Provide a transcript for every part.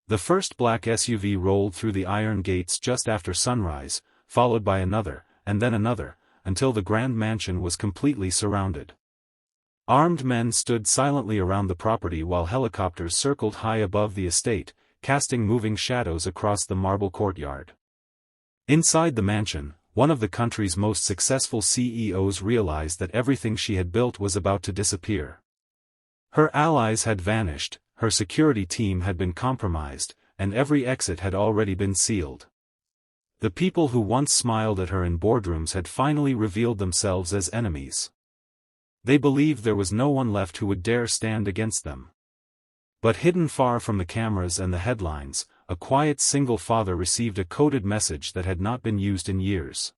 The first black SUV rolled through the iron gates just after sunrise, followed by another, and then another, until the grand mansion was completely surrounded. Armed men stood silently around the property while helicopters circled high above the estate, casting moving shadows across the marble courtyard. Inside the mansion, one of the country's most successful CEOs realized that everything she had built was about to disappear. Her allies had vanished, her security team had been compromised, and every exit had already been sealed. The people who once smiled at her in boardrooms had finally revealed themselves as enemies. They believed there was no one left who would dare stand against them. But hidden far from the cameras and the headlines, a quiet single father received a coded message that had not been used in years.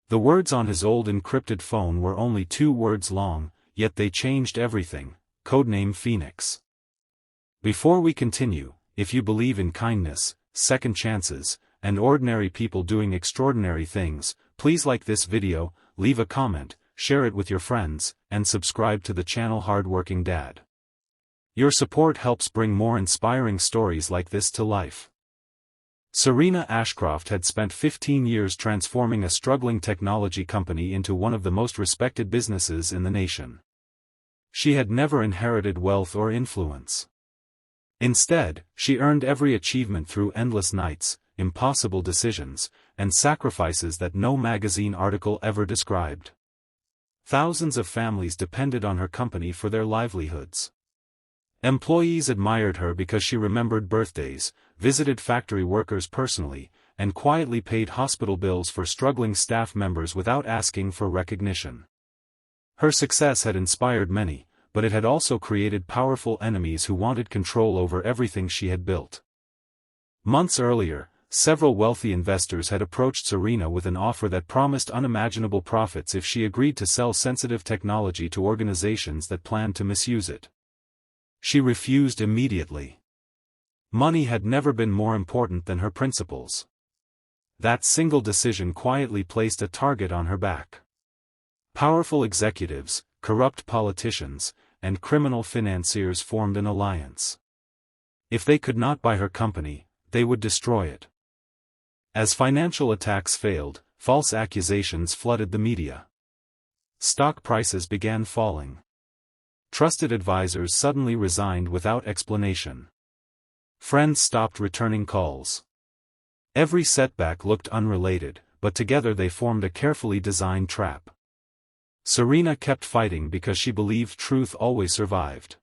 The words on his old encrypted phone were only 2 words long, yet they changed everything. Codename Phoenix. Before we continue, if you believe in kindness, second chances, and ordinary people doing extraordinary things, please like this video, leave a comment, share it with your friends, and subscribe to the channel Hardworking Dad. Your support helps bring more inspiring stories like this to life. Serena Ashcroft had spent 15 years transforming a struggling technology company into one of the most respected businesses in the nation. She had never inherited wealth or influence. Instead, she earned every achievement through endless nights, impossible decisions, and sacrifices that no magazine article ever described. Thousands of families depended on her company for their livelihoods. Employees admired her because she remembered birthdays, visited factory workers personally, and quietly paid hospital bills for struggling staff members without asking for recognition. Her success had inspired many, but it had also created powerful enemies who wanted control over everything she had built. Months earlier, several wealthy investors had approached Serena with an offer that promised unimaginable profits if she agreed to sell sensitive technology to organizations that planned to misuse it. She refused immediately. Money had never been more important than her principles. That single decision quietly placed a target on her back. Powerful executives, corrupt politicians, and criminal financiers formed an alliance. If they could not buy her company, they would destroy it. As financial attacks failed, false accusations flooded the media. Stock prices began falling. Trusted advisors suddenly resigned without explanation. Friends stopped returning calls. Every setback looked unrelated, but together they formed a carefully designed trap. Serena kept fighting because she believed truth always survived.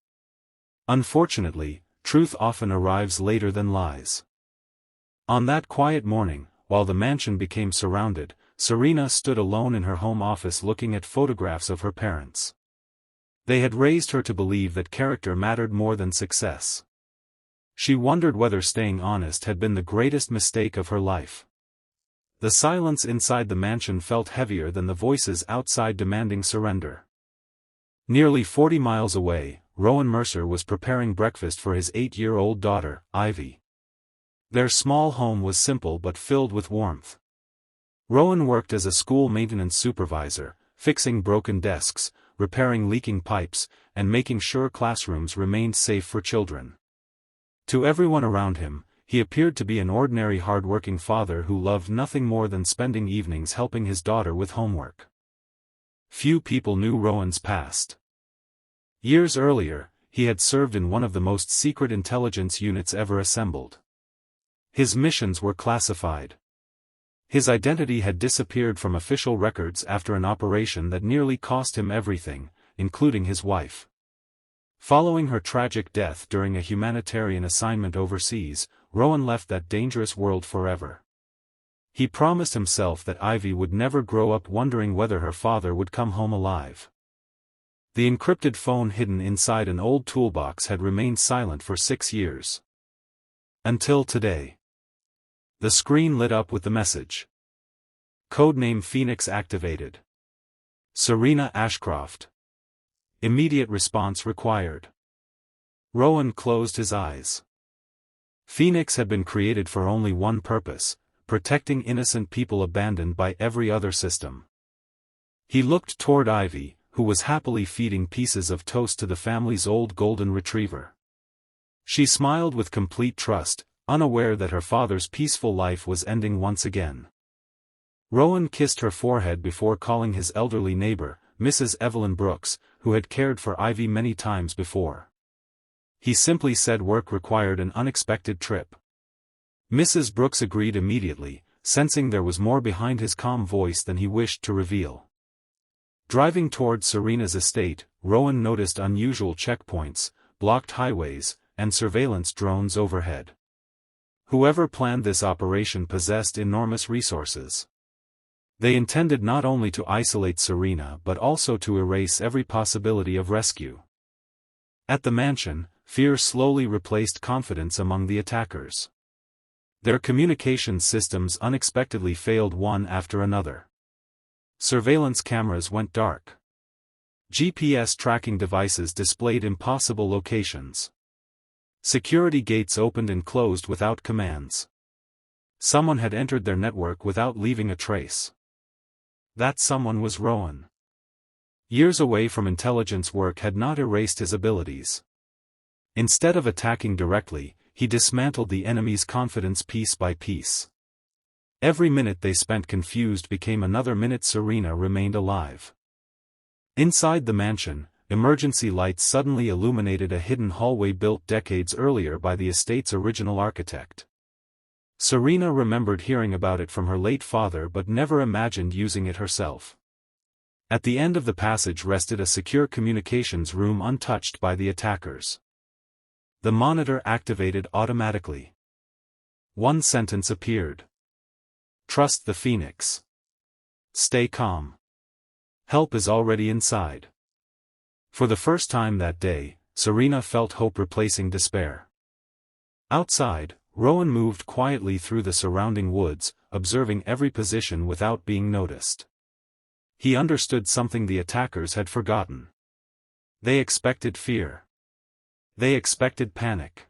Unfortunately, truth often arrives later than lies. On that quiet morning, while the mansion became surrounded, Serena stood alone in her home office looking at photographs of her parents. They had raised her to believe that character mattered more than success. She wondered whether staying honest had been the greatest mistake of her life. The silence inside the mansion felt heavier than the voices outside demanding surrender. Nearly 40 miles away, Rowan Mercer was preparing breakfast for his 8-year-old daughter, Ivy. Their small home was simple but filled with warmth. Rowan worked as a school maintenance supervisor, fixing broken desks, repairing leaking pipes, and making sure classrooms remained safe for children. To everyone around him, he appeared to be an ordinary hard-working father who loved nothing more than spending evenings helping his daughter with homework. Few people knew Rowan's past. Years earlier, he had served in one of the most secret intelligence units ever assembled. His missions were classified. His identity had disappeared from official records after an operation that nearly cost him everything, including his wife. Following her tragic death during a humanitarian assignment overseas, Rowan left that dangerous world forever. He promised himself that Ivy would never grow up wondering whether her father would come home alive. The encrypted phone hidden inside an old toolbox had remained silent for 6 years. Until today. The screen lit up with the message. Codename Phoenix activated. Serena Ashcroft. Immediate response required. Rowan closed his eyes. Phoenix had been created for only one purpose: protecting innocent people abandoned by every other system. He looked toward Ivy, who was happily feeding pieces of toast to the family's old golden retriever. She smiled with complete trust, unaware that her father's peaceful life was ending once again. Rowan kissed her forehead before calling his elderly neighbor, Mrs. Evelyn Brooks, who had cared for Ivy many times before. He simply said work required an unexpected trip. Mrs. Brooks agreed immediately, sensing there was more behind his calm voice than he wished to reveal. Driving toward Serena's estate, Rowan noticed unusual checkpoints, blocked highways, and surveillance drones overhead. Whoever planned this operation possessed enormous resources. They intended not only to isolate Serena but also to erase every possibility of rescue. At the mansion, fear slowly replaced confidence among the attackers. Their communications systems unexpectedly failed one after another. Surveillance cameras went dark. GPS tracking devices displayed impossible locations. Security gates opened and closed without commands. Someone had entered their network without leaving a trace. That someone was Rowan. Years away from intelligence work had not erased his abilities. Instead of attacking directly, he dismantled the enemy's confidence piece by piece. Every minute they spent confused became another minute Serena remained alive. Inside the mansion, emergency lights suddenly illuminated a hidden hallway built decades earlier by the estate's original architect. Serena remembered hearing about it from her late father but never imagined using it herself. At the end of the passage rested a secure communications room untouched by the attackers. The monitor activated automatically. One sentence appeared. Trust the Phoenix. Stay calm. Help is already inside. For the first time that day, Serena felt hope replacing despair. Outside, Rowan moved quietly through the surrounding woods, observing every position without being noticed. He understood something the attackers had forgotten. They expected fear. They expected panic.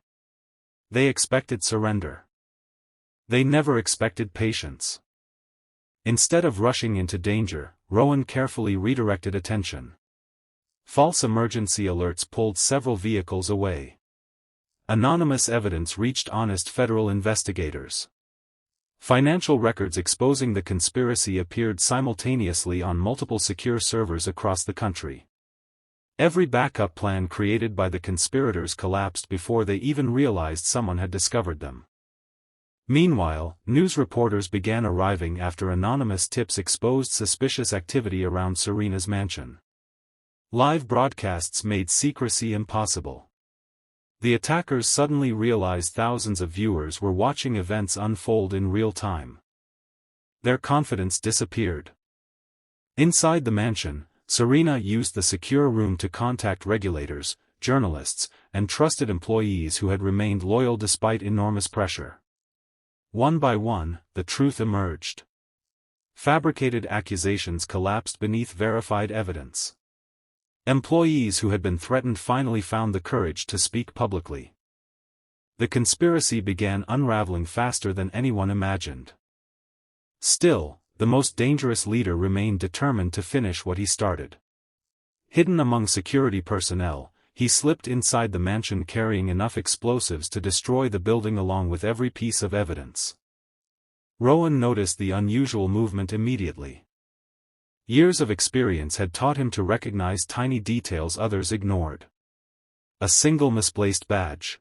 They expected surrender. They never expected patience. Instead of rushing into danger, Rowan carefully redirected attention. False emergency alerts pulled several vehicles away. Anonymous evidence reached honest federal investigators. Financial records exposing the conspiracy appeared simultaneously on multiple secure servers across the country. Every backup plan created by the conspirators collapsed before they even realized someone had discovered them. Meanwhile, news reporters began arriving after anonymous tips exposed suspicious activity around Serena's mansion. Live broadcasts made secrecy impossible. The attackers suddenly realized thousands of viewers were watching events unfold in real time. Their confidence disappeared. Inside the mansion, Serena used the secure room to contact regulators, journalists, and trusted employees who had remained loyal despite enormous pressure. One by one, the truth emerged. Fabricated accusations collapsed beneath verified evidence. Employees who had been threatened finally found the courage to speak publicly. The conspiracy began unraveling faster than anyone imagined. Still, the most dangerous leader remained determined to finish what he started. Hidden among security personnel, he slipped inside the mansion carrying enough explosives to destroy the building along with every piece of evidence. Rowan noticed the unusual movement immediately. Years of experience had taught him to recognize tiny details others ignored. A single misplaced badge.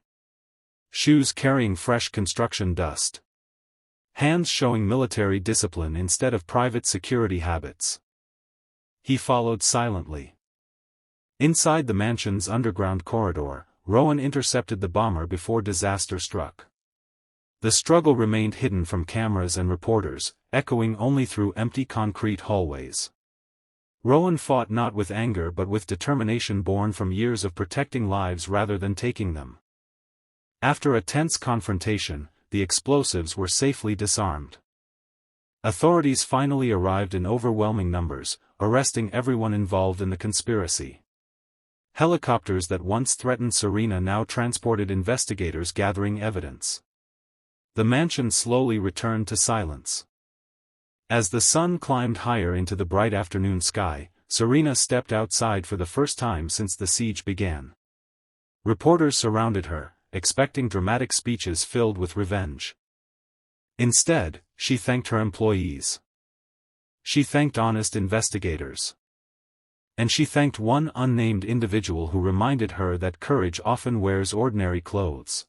Shoes carrying fresh construction dust. Hands showing military discipline instead of private security habits. He followed silently. Inside the mansion's underground corridor, Rowan intercepted the bomber before disaster struck. The struggle remained hidden from cameras and reporters, echoing only through empty concrete hallways. Rowan fought not with anger but with determination born from years of protecting lives rather than taking them. After a tense confrontation, the explosives were safely disarmed. Authorities finally arrived in overwhelming numbers, arresting everyone involved in the conspiracy. Helicopters that once threatened Serena now transported investigators gathering evidence. The mansion slowly returned to silence. As the sun climbed higher into the bright afternoon sky, Serena stepped outside for the first time since the siege began. Reporters surrounded her, expecting dramatic speeches filled with revenge. Instead, she thanked her employees. She thanked honest investigators. And she thanked one unnamed individual who reminded her that courage often wears ordinary clothes.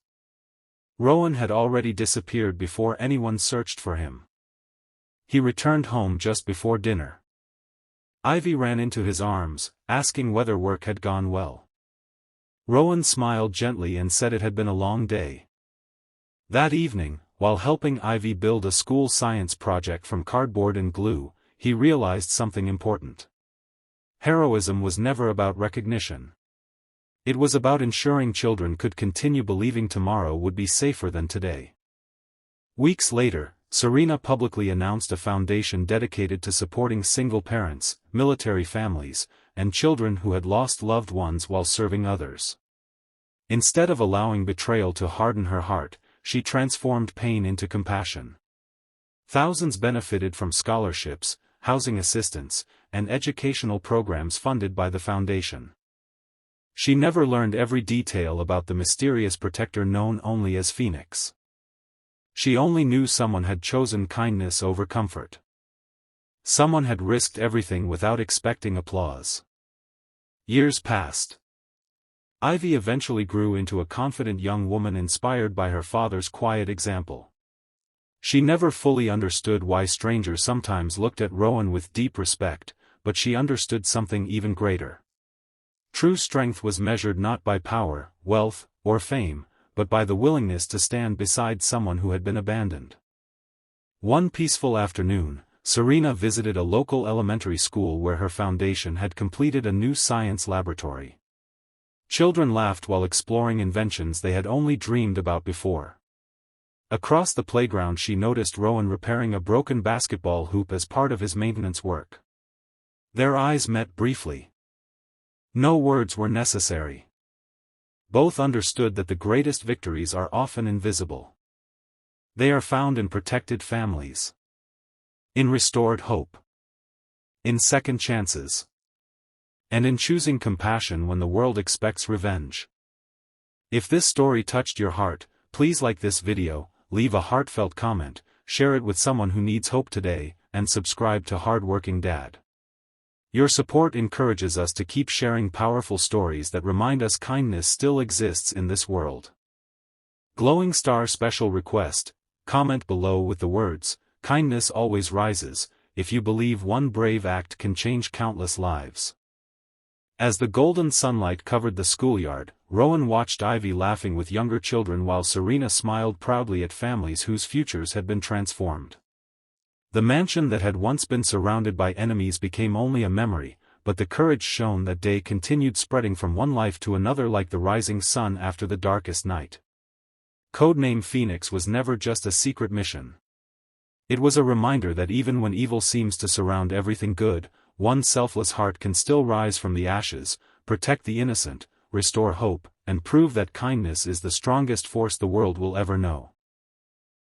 Rowan had already disappeared before anyone searched for him. He returned home just before dinner. Ivy ran into his arms, asking whether work had gone well. Rowan smiled gently and said it had been a long day. That evening, while helping Ivy build a school science project from cardboard and glue, he realized something important. Heroism was never about recognition. It was about ensuring children could continue believing tomorrow would be safer than today. Weeks later, Serena publicly announced a foundation dedicated to supporting single parents, military families, and children who had lost loved ones while serving others. Instead of allowing betrayal to harden her heart, she transformed pain into compassion. Thousands benefited from scholarships, housing assistance, and educational programs funded by the foundation. She never learned every detail about the mysterious protector known only as Phoenix. She only knew someone had chosen kindness over comfort. Someone had risked everything without expecting applause. Years passed. Ivy eventually grew into a confident young woman inspired by her father's quiet example. She never fully understood why strangers sometimes looked at Rowan with deep respect, but she understood something even greater. True strength was measured not by power, wealth, or fame, but by the willingness to stand beside someone who had been abandoned. One peaceful afternoon, Serena visited a local elementary school where her foundation had completed a new science laboratory. Children laughed while exploring inventions they had only dreamed about before. Across the playground she noticed Rowan repairing a broken basketball hoop as part of his maintenance work. Their eyes met briefly. No words were necessary. Both understood that the greatest victories are often invisible. They are found in protected families. In restored hope. In second chances. And in choosing compassion when the world expects revenge. If this story touched your heart, please like this video, leave a heartfelt comment, share it with someone who needs hope today, and subscribe to Hardworking Dad. Your support encourages us to keep sharing powerful stories that remind us kindness still exists in this world. Glowing star special request, comment below with the words, "Kindness always rises," if you believe one brave act can change countless lives. As the golden sunlight covered the schoolyard, Rowan watched Ivy laughing with younger children while Serena smiled proudly at families whose futures had been transformed. The mansion that had once been surrounded by enemies became only a memory, but the courage shown that day continued spreading from one life to another like the rising sun after the darkest night. Codename Phoenix was never just a secret mission. It was a reminder that even when evil seems to surround everything good, one selfless heart can still rise from the ashes, protect the innocent, restore hope, and prove that kindness is the strongest force the world will ever know.